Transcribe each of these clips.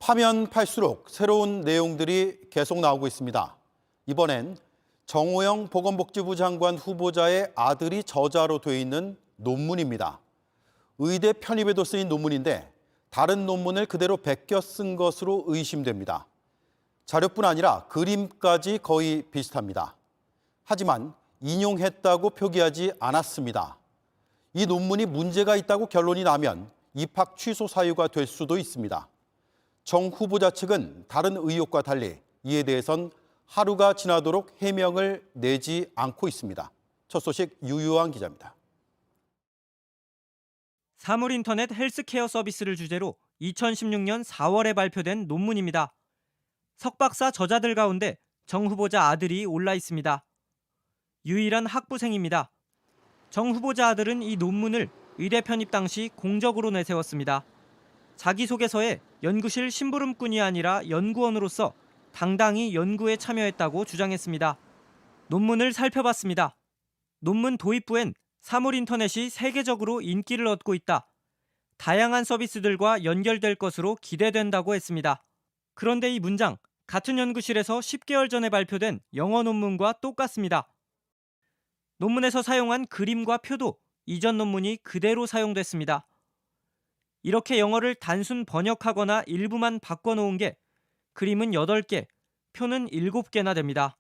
파면 팔수록 새로운 내용들이 계속 나오고 있습니다. 이번엔 정호영 보건복지부 장관 후보자의 아들이 저자로 돼 있는 논문입니다. 의대 편입에도 쓰인 논문인데 다른 논문을 그대로 베껴 쓴 것으로 의심됩니다. 자료뿐 아니라 그림까지 거의 비슷합니다. 하지만 인용했다고 표기하지 않았습니다. 이 논문이 문제가 있다고 결론이 나면 입학 취소 사유가 될 수도 있습니다. 정 후보자 측은 다른 의혹과 달리 이에 대해선 하루가 지나도록 해명을 내지 않고 있습니다. 첫 소식 유유한 기자입니다. 사물인터넷 헬스케어 서비스를 주제로 2016년 4월에 발표된 논문입니다. 석박사 저자들 가운데 정 후보자 아들이 올라 있습니다. 유일한 학부생입니다. 정 후보자 아들은 이 논문을 의대 편입 당시 공적으로 내세웠습니다. 자기소개서에 연구실 심부름꾼이 아니라 연구원으로서 당당히 연구에 참여했다고 주장했습니다. 논문을 살펴봤습니다. 논문 도입부엔 사물인터넷이 세계적으로 인기를 얻고 있다. 다양한 서비스들과 연결될 것으로 기대된다고 했습니다. 그런데 이 문장, 같은 연구실에서 10개월 전에 발표된 영어 논문과 똑같습니다. 논문에서 사용한 그림과 표도 이전 논문이 그대로 사용됐습니다. 이렇게 영어를 단순 번역하거나 일부만 바꿔놓은 게 그림은 8개, 표는 7개나 됩니다.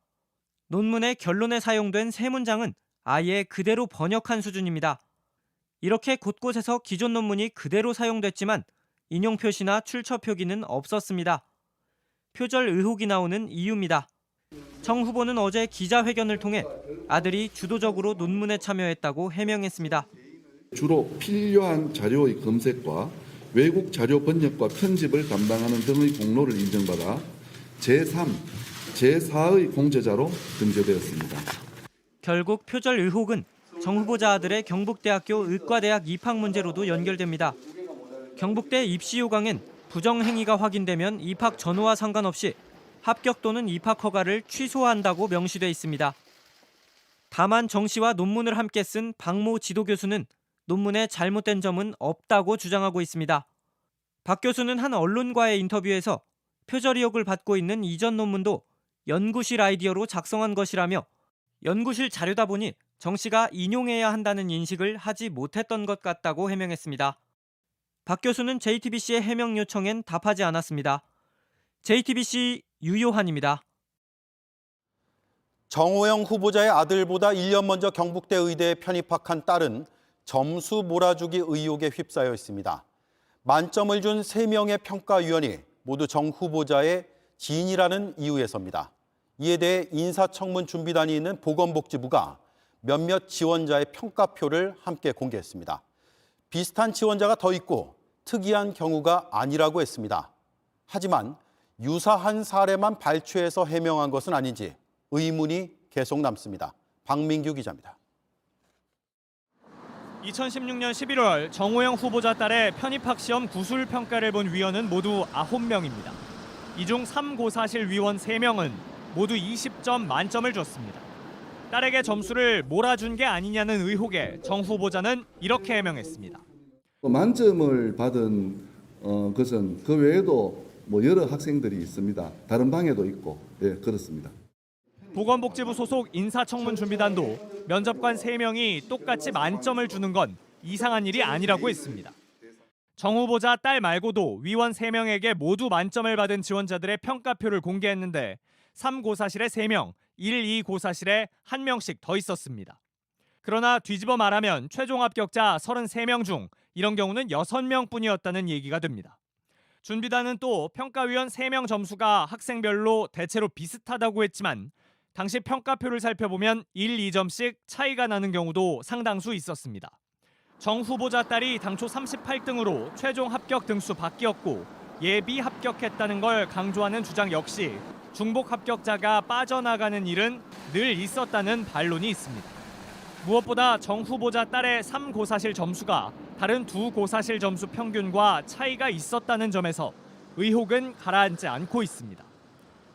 논문의 결론에 사용된 세 문장은 아예 그대로 번역한 수준입니다. 이렇게 곳곳에서 기존 논문이 그대로 사용됐지만 인용 표시나 출처 표기는 없었습니다. 표절 의혹이 나오는 이유입니다. 정 후보는 어제 기자회견을 통해 아들이 주도적으로 논문에 참여했다고 해명했습니다. 주로 필요한 자료의 검색과 외국 자료 번역과 편집을 담당하는 등의 공로를 인정받아 제3, 제4의 공제자로 등재되었습니다. 결국 표절 의혹은 정 후보자 아들의 경북대학교 의과대학 입학 문제로도 연결됩니다. 경북대 입시 요강엔 부정행위가 확인되면 입학 전후와 상관없이 합격 또는 입학 허가를 취소한다고 명시돼 있습니다. 다만 정 씨와 논문을 함께 쓴 박모 지도교수는 논문에 잘못된 점은 없다고 주장하고 있습니다. 박 교수는 한 언론과의 인터뷰에서 표절 의혹을 받고 있는 이전 논문도 연구실 아이디어로 작성한 것이라며 연구실 자료다 보니 정 씨가 인용해야 한다는 인식을 하지 못했던 것 같다고 해명했습니다. 박 교수는 JTBC의 해명 요청엔 답하지 않았습니다. JTBC 유요한입니다. 정호영 후보자의 아들보다 1년 먼저 경북대 의대에 편입학한 딸은 점수 몰아주기 의혹에 휩싸여 있습니다. 만점을 준 3명의 평가위원이 모두 정 후보자의 지인이라는 이유에서입니다. 이에 대해 인사청문 준비단이 있는 보건복지부가 몇몇 지원자의 평가표를 함께 공개했습니다. 비슷한 지원자가 더 있고 특이한 경우가 아니라고 했습니다. 하지만 유사한 사례만 발췌해서 해명한 것은 아닌지 의문이 계속 남습니다. 박민규 기자입니다. 2016년 11월 정호영 후보자 딸의 편입학 시험 구술 평가를 본 위원은 모두 9명입니다. 이 중 3고사실 위원 3명은 모두 20점 만점을 줬습니다. 딸에게 점수를 몰아준 게 아니냐는 의혹에 정 후보자는 이렇게 해명했습니다. 만점을 받은 것은 그 외에도 여러 학생들이 있습니다. 다른 방에도 있고, 그렇습니다. 보건복지부 소속 인사청문 준비단도 면접관 3명이 똑같이 만점을 주는 건 이상한 일이 아니라고 했습니다. 정 후보자 딸 말고도 위원 3명에게 모두 만점을 받은 지원자들의 평가표를 공개했는데 3고사실에 3명, 1, 2고사실에 1명씩 더 있었습니다. 그러나 뒤집어 말하면 최종 합격자 33명 중 이런 경우는 6명뿐이었다는 얘기가 됩니다. 준비단은 또 평가위원 3명 점수가 학생별로 대체로 비슷하다고 했지만 당시 평가표를 살펴보면 1, 2점씩 차이가 나는 경우도 상당수 있었습니다. 정 후보자 딸이 당초 38등으로 최종 합격 등수 밖이었고 예비 합격했다는 걸 강조하는 주장 역시 중복 합격자가 빠져나가는 일은 늘 있었다는 반론이 있습니다. 무엇보다 정 후보자 딸의 3고사실 점수가 다른 2고사실 점수 평균과 차이가 있었다는 점에서 의혹은 가라앉지 않고 있습니다.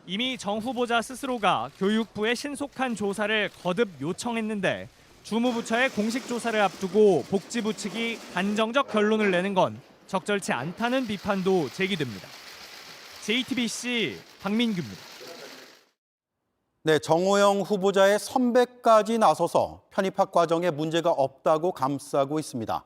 이미 정 후보자 스스로가 교육부에 신속한 조사를 거듭 요청했는데 주무부처의 공식 조사를 앞두고 복지부 측이 단정적 결론을 내는 건 적절치 않다는 비판도 제기됩니다. JTBC 박민규입니다. 네, 정호영 후보자의 선배까지 나서서 편입학 과정에 문제가 없다고 감싸고 있습니다.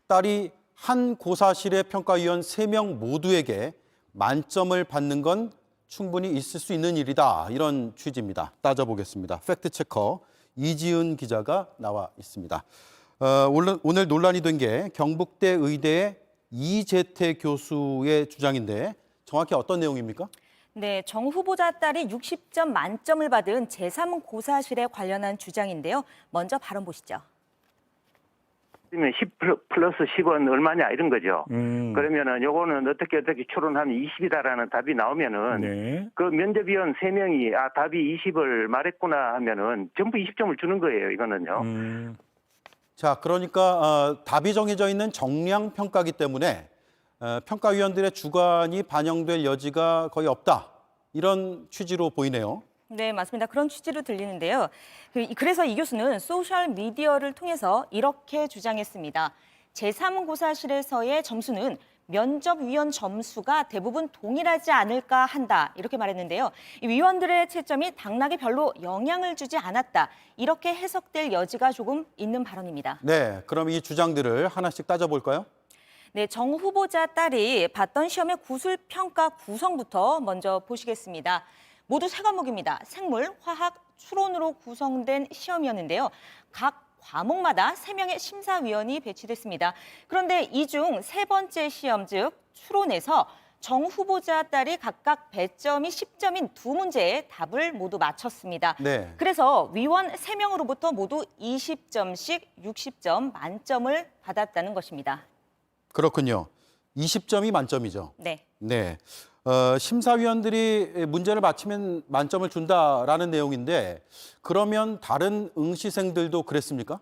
딸이 한 고사실의 평가위원 3명 모두에게 만점을 받는 건 충분히 있을 수 있는 일이다. 이런 취지입니다. 따져보겠습니다. 팩트체커 이지은 기자가 나와 있습니다. 오늘 논란이 된 게 경북대 의대의 이재태 교수의 주장인데 정확히 어떤 내용입니까? 네, 정 후보자 딸이 60점 만점을 받은 제3고사실에 관련한 주장인데요. 먼저 발언 보시죠. 그러면 10 플러스 10은 얼마냐 이런 거죠. 그러면은 요거는 어떻게 추론하면 20이다라는 답이 나오면은 그 면접위원 3명이 답이 20을 말했구나 하면은 전부 20점을 주는 거예요. 이거는요. 자, 그러니까 답이 정해져 있는 정량 평가기 때문에 평가위원들의 주관이 반영될 여지가 거의 없다. 이런 취지로 보이네요. 네, 맞습니다. 그런 취지로 들리는데요. 그래서 이 교수는 소셜미디어를 통해서 이렇게 주장했습니다. 제3고사실에서의 점수는 면접위원 점수가 대부분 동일하지 않을까 한다. 이렇게 말했는데요. 이 위원들의 채점이 당락에 별로 영향을 주지 않았다. 이렇게 해석될 여지가 조금 있는 발언입니다. 네, 그럼 이 주장들을 하나씩 따져볼까요? 네, 정 후보자 딸이 봤던 시험의 구술평가 구성부터 먼저 보시겠습니다. 모두 3과목입니다. 생물, 화학, 추론으로 구성된 시험이었는데요. 각 과목마다 3명의 심사위원이 배치됐습니다. 그런데 이 중 3번째 시험, 즉 추론에서 정 후보자 딸이 각각 배점이 10점인 2문제의 답을 모두 맞췄습니다. 네. 그래서 위원 3명으로부터 모두 20점씩 60점 만점을 받았다는 것입니다. 그렇군요. 20점이 만점이죠. 네. 네. 심사위원들이 문제를 맞히면 만점을 준다라는 내용인데 그러면 다른 응시생들도 그랬습니까?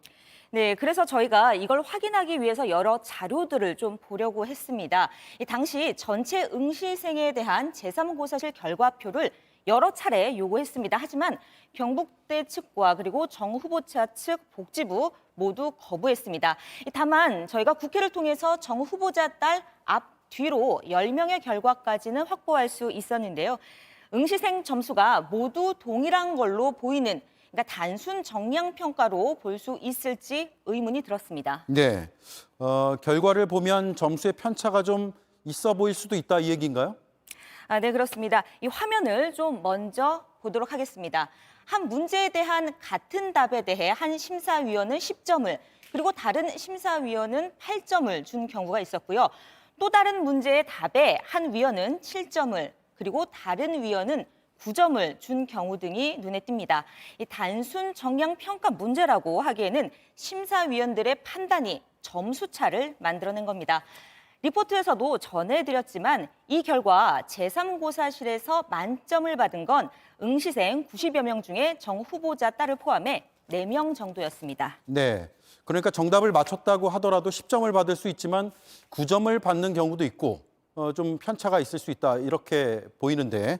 네, 그래서 저희가 이걸 확인하기 위해서 여러 자료들을 좀 보려고 했습니다. 당시 전체 응시생에 대한 제3고사실 결과표를 여러 차례 요구했습니다. 하지만 경북대 측과 그리고 정 후보자 측 복지부 모두 거부했습니다. 다만 저희가 국회를 통해서 정 후보자 딸 뒤로 10명의 결과까지는 확보할 수 있었는데요. 응시생 점수가 모두 동일한 걸로 보이는, 그러니까 단순 정량 평가로 볼 수 있을지 의문이 들었습니다. 네. 결과를 보면 점수의 편차가 좀 있어 보일 수도 있다 이 얘기인가요? 네, 그렇습니다. 이 화면을 좀 먼저 보도록 하겠습니다. 한 문제에 대한 같은 답에 대해 한 심사위원은 10점을, 그리고 다른 심사위원은 8점을 준 경우가 있었고요. 또 다른 문제의 답에 한 위원은 7점을, 그리고 다른 위원은 9점을 준 경우 등이 눈에 띕니다. 이 단순 정량 평가 문제라고 하기에는 심사위원들의 판단이 점수차를 만들어낸 겁니다. 리포트에서도 전해드렸지만 이 결과 제3고사실에서 만점을 받은 건 응시생 90여 명 중에 정 후보자 딸을 포함해 4명 정도였습니다. 네. 그러니까 정답을 맞췄다고 하더라도 10점을 받을 수 있지만 9점을 받는 경우도 있고 좀 편차가 있을 수 있다 이렇게 보이는데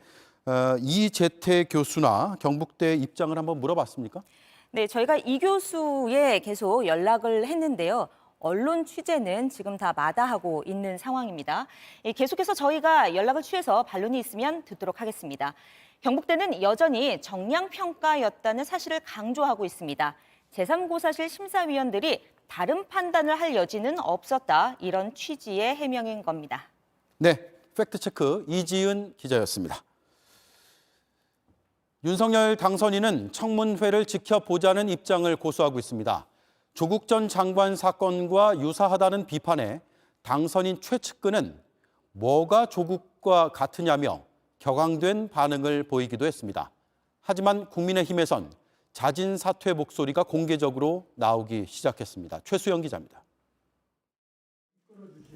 이재태 교수나 경북대 입장을 한번 물어봤습니까? 네, 저희가 이 교수에 계속 연락을 했는데요. 언론 취재는 지금 다 마다하고 있는 상황입니다. 계속해서 저희가 연락을 취해서 반론이 있으면 듣도록 하겠습니다. 경북대는 여전히 정량평가였다는 사실을 강조하고 있습니다. 제3고사실 심사위원들이 다른 판단을 할 여지는 없었다. 이런 취지의 해명인 겁니다. 네, 팩트체크 이지은 기자였습니다. 윤석열 당선인은 청문회를 지켜보자는 입장을 고수하고 있습니다. 조국 전 장관 사건과 유사하다는 비판에 당선인 최측근은 뭐가 조국과 같으냐며 격앙된 반응을 보이기도 했습니다. 하지만 국민의힘에선 자진 사퇴 목소리가 공개적으로 나오기 시작했습니다. 최수영 기자입니다.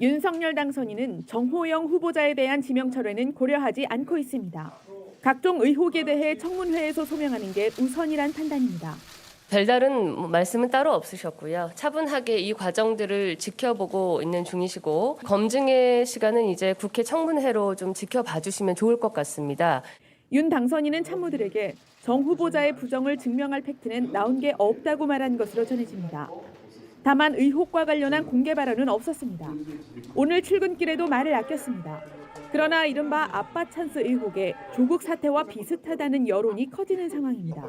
윤석열 당선인은 정호영 후보자에 대한 지명 철회는 고려하지 않고 있습니다. 각종 의혹에 대해 청문회에서 소명하는 게 우선이란 판단입니다. 별다른 말씀은 따로 없으셨고요. 차분하게 이 과정들을 지켜보고 있는 중이시고 검증의 시간은 이제 국회 청문회로 좀 지켜봐 주시면 좋을 것 같습니다. 윤 당선인은 참모들에게 정 후보자의 부정을 증명할 팩트는 나온 게 없다고 말한 것으로 전해집니다. 다만 의혹과 관련한 공개 발언은 없었습니다. 오늘 출근길에도 말을 아꼈습니다. 그러나 이른바 아빠 찬스 의혹에 조국 사태와 비슷하다는 여론이 커지는 상황입니다.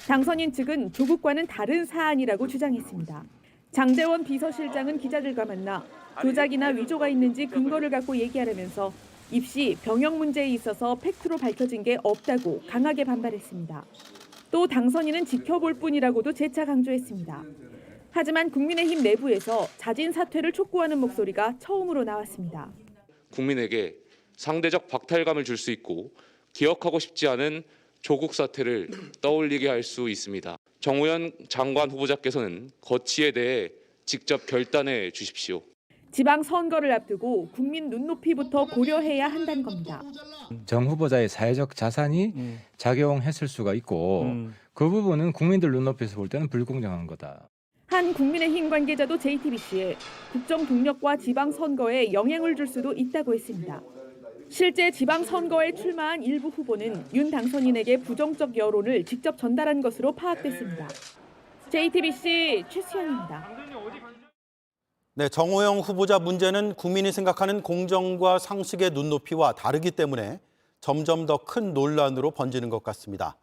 당선인 측은 조국과는 다른 사안이라고 주장했습니다. 장제원 비서실장은 기자들과 만나 조작이나 위조가 있는지 근거를 갖고 얘기하라면서 입시, 병역 문제에 있어서 팩트로 밝혀진 게 없다고 강하게 반발했습니다. 또 당선인은 지켜볼 뿐이라고도 재차 강조했습니다. 하지만 국민의힘 내부에서 자진 사퇴를 촉구하는 목소리가 처음으로 나왔습니다. 국민에게 상대적 박탈감을 줄 수 있고 기억하고 싶지 않은 조국 사태를 떠올리게 할 수 있습니다. 정호연 장관 후보자께서는 거취에 대해 직접 결단해 주십시오. 지방선거를 앞두고 국민 눈높이부터 고려해야 한다는 겁니다. 정 후보자의 사회적 자산이 작용했을 수가 있고 그 부분은 국민들 눈높이에서 볼 때는 불공정한 거다. 한 국민의힘 관계자도 JTBC에 국정 동력과 지방선거에 영향을 줄 수도 있다고 했습니다. 실제 지방선거에 출마한 일부 후보는 윤 당선인에게 부정적 여론을 직접 전달한 것으로 파악됐습니다. JTBC 최수연입니다. 네, 정호영 후보자 문제는 국민이 생각하는 공정과 상식의 눈높이와 다르기 때문에 점점 더 큰 논란으로 번지는 것 같습니다.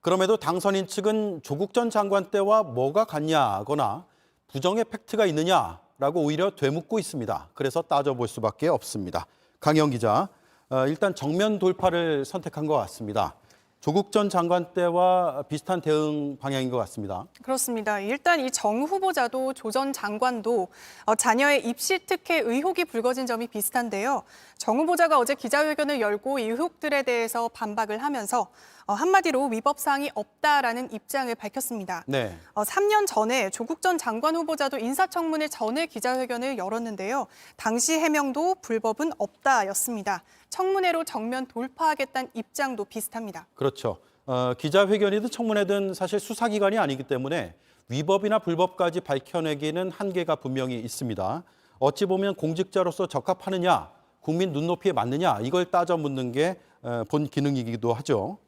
그럼에도 당선인 측은 조국 전 장관 때와 뭐가 같냐거나 부정의 팩트가 있느냐라고 오히려 되묻고 있습니다. 그래서 따져볼 수밖에 없습니다. 강영 기자, 일단 정면 돌파를 선택한 것 같습니다. 조국 전 장관 때와 비슷한 대응 방향인 것 같습니다. 그렇습니다. 일단 이 정 후보자도 조 전 장관도 자녀의 입시 특혜 의혹이 불거진 점이 비슷한데요. 정 후보자가 어제 기자회견을 열고 이 의혹들에 대해서 반박을 하면서 한마디로 위법 사항이 없다라는 입장을 밝혔습니다. 네. 3년 전에 조국 전 장관 후보자도 인사청문회 전에 기자회견을 열었는데요. 당시 해명도 불법은 없다였습니다. 청문회로 정면 돌파하겠다는 입장도 비슷합니다. 그렇죠. 기자회견이든 청문회든 사실 수사기관이 아니기 때문에 위법이나 불법까지 밝혀내기는 한계가 분명히 있습니다. 어찌 보면 공직자로서 적합하느냐, 국민 눈높이에 맞느냐 이걸 따져 묻는 게 본 기능이기도 하죠.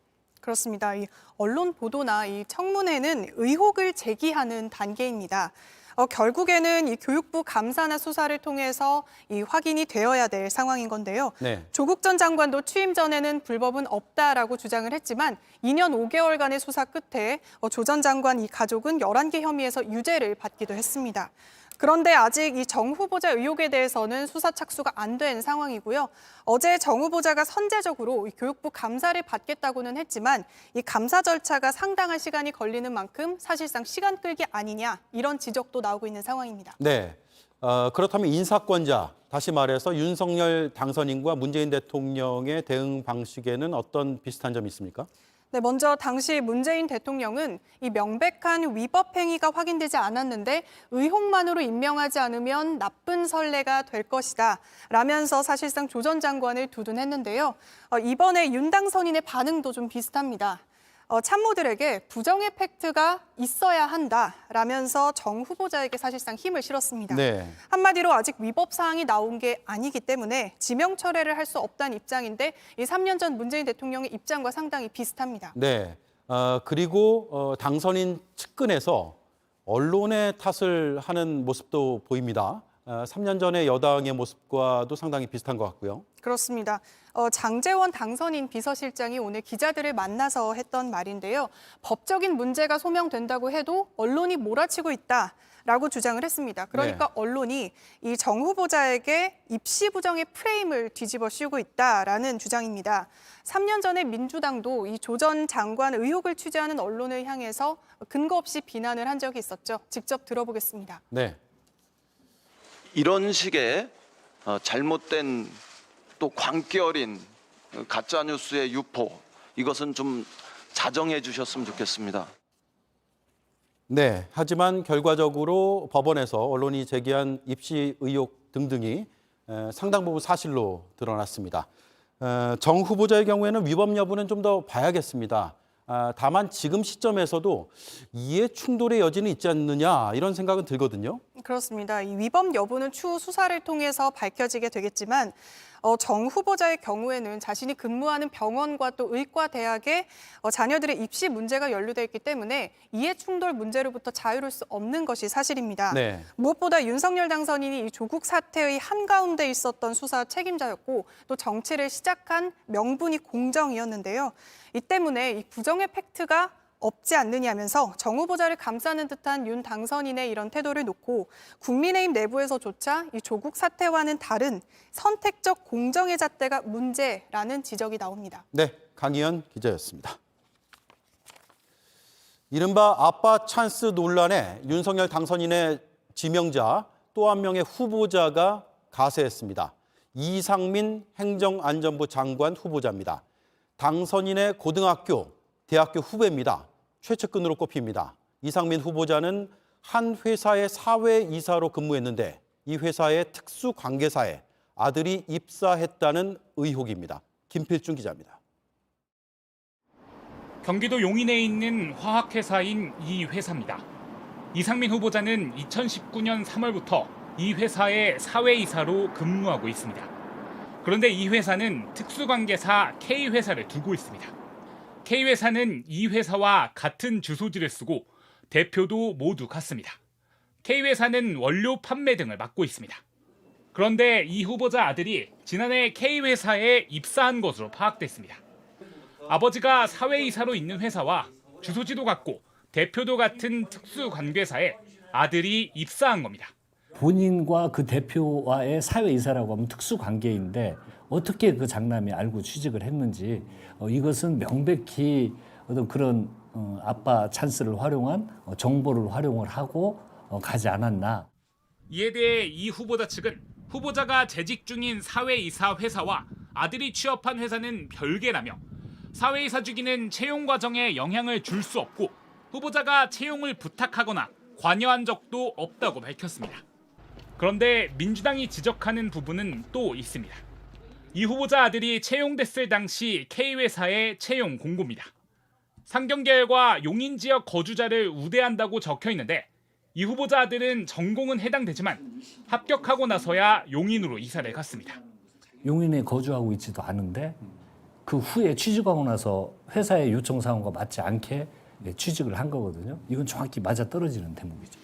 그렇습니다. 이 언론 보도나 이 청문회는 의혹을 제기하는 단계입니다. 결국에는 이 교육부 감사나 수사를 통해서 이 확인이 되어야 될 상황인 건데요. 네. 조국 전 장관도 취임 전에는 불법은 없다라고 주장을 했지만 2년 5개월간의 수사 끝에 조 전 장관 이 가족은 11개 혐의에서 유죄를 받기도 했습니다. 그런데 아직 이 정 후보자 의혹에 대해서는 수사 착수가 안 된 상황이고요. 어제 정 후보자가 선제적으로 교육부 감사를 받겠다고는 했지만 이 감사 절차가 상당한 시간이 걸리는 만큼 사실상 시간 끌기 아니냐 이런 지적도 나오고 있는 상황입니다. 네. 그렇다면 인사권자, 다시 말해서 윤석열 당선인과 문재인 대통령의 대응 방식에는 어떤 비슷한 점이 있습니까? 네, 먼저 당시 문재인 대통령은 이 명백한 위법 행위가 확인되지 않았는데 의혹만으로 임명하지 않으면 나쁜 선례가 될 것이다 라면서 사실상 조 전 장관을 두둔했는데요. 이번에 윤 당선인의 반응도 좀 비슷합니다. 참모들에게 부정의 팩트가 있어야 한다라면서 정 후보자에게 사실상 힘을 실었습니다. 네. 한마디로 아직 위법 사항이 나온 게 아니기 때문에 지명 철회를 할 수 없다는 입장인데 이 3년 전 문재인 대통령의 입장과 상당히 비슷합니다. 네. 그리고 당선인 측근에서 언론의 탓을 하는 모습도 보입니다. 3년 전의 여당의 모습과도 상당히 비슷한 것 같고요. 그렇습니다. 장제원 당선인 비서실장이 오늘 기자들을 만나서 했던 말인데요. 법적인 문제가 소명된다고 해도 언론이 몰아치고 있다라고 주장을 했습니다. 그러니까 네. 언론이 이 정 후보자에게 입시 부정의 프레임을 뒤집어 씌우고 있다라는 주장입니다. 3년 전에 민주당도 이 조 전 장관 의혹을 취재하는 언론을 향해서 근거 없이 비난을 한 적이 있었죠. 직접 들어보겠습니다. 네. 이런 식의 잘못된 또 광기 어린 가짜 뉴스의 유포, 이것은 좀 자정해 주셨으면 좋겠습니다. 네. 하지만 결과적으로 법원에서 언론이 제기한 입시 의혹 등등이 상당 부분 사실로 드러났습니다. 정 후보자의 경우에는 위법 여부는 좀 더 봐야겠습니다. 다만 지금 시점에서도 이해 충돌의 여지는 있지 않느냐 이런 생각은 들거든요. 그렇습니다. 이 위법 여부는 추후 수사를 통해서 밝혀지게 되겠지만 정 후보자의 경우에는 자신이 근무하는 병원과 또 의과대학에 자녀들의 입시 문제가 연루돼 있기 때문에 이해충돌 문제로부터 자유로울 수 없는 것이 사실입니다. 네. 무엇보다 윤석열 당선인이 이 조국 사태의 한가운데 있었던 수사 책임자였고 또 정치를 시작한 명분이 공정이었는데요. 이 때문에 이 부정의 팩트가 없지 않느냐면서 정 후보자를 감싸는 듯한 윤 당선인의 이런 태도를 놓고 국민의힘 내부에서조차 이 조국 사태와는 다른 선택적 공정의 잣대가 문제라는 지적이 나옵니다. 네, 강희연 기자였습니다. 이른바 아빠 찬스 논란에 윤석열 당선인의 지명자 또 한 명의 후보자가 가세했습니다. 이상민 행정안전부 장관 후보자입니다. 당선인의 고등학교, 대학교 후배입니다. 최측근으로 꼽힙니다. 이상민 후보자는 한 회사의 사회이사로 근무했는데 이 회사의 특수관계사에 아들이 입사했다는 의혹입니다. 김필중 기자입니다. 경기도 용인에 있는 화학회사인 이 회사입니다. 이상민 후보자는 2019년 3월부터 이 회사의 사회이사로 근무하고 있습니다. 그런데 이 회사는 특수관계사 K회사를 두고 있습니다. K회사는 이 회사와 같은 주소지를 쓰고 대표도 모두 같습니다. K회사는 원료 판매 등을 맡고 있습니다. 그런데 이 후보자 아들이 지난해 K회사에 입사한 것으로 파악됐습니다. 아버지가 사회이사로 있는 회사와 주소지도 같고 대표도 같은 특수관계사에 아들이 입사한 겁니다. 본인과 그 대표와의 사회이사라고 하면 특수관계인데 어떻게 그 장남이 알고 취직을 했는지 이것은 명백히 어떤 그런 아빠 찬스를 활용한 정보를 활용을 하고 가지 않았나. 이에 대해 이 후보자 측은 후보자가 재직 중인 사회이사 회사와 아들이 취업한 회사는 별개라며 사회이사 주기는 채용 과정에 영향을 줄 수 없고 후보자가 채용을 부탁하거나 관여한 적도 없다고 밝혔습니다. 그런데 민주당이 지적하는 부분은 또 있습니다. 이 후보자 아들이 채용됐을 당시 K회사의 채용 공고입니다. 상경계열과 용인 지역 거주자를 우대한다고 적혀 있는데 이 후보자 아들은 전공은 해당되지만 합격하고 나서야 용인으로 이사를 갔습니다. 용인에 거주하고 있지도 않은데 그 후에 취직하고 나서 회사의 요청 사항과 맞지 않게 취직을 한 거거든요. 이건 정확히 맞아떨어지는 대목이죠.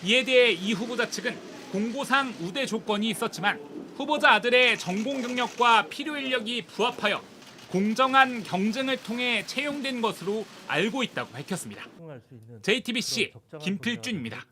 이에 대해 이 후보자 측은 공고상 우대 조건이 있었지만 후보자 아들의 전공 경력과 필요 인력이 부합하여 공정한 경쟁을 통해 채용된 것으로 알고 있다고 밝혔습니다. JTBC 김필준입니다.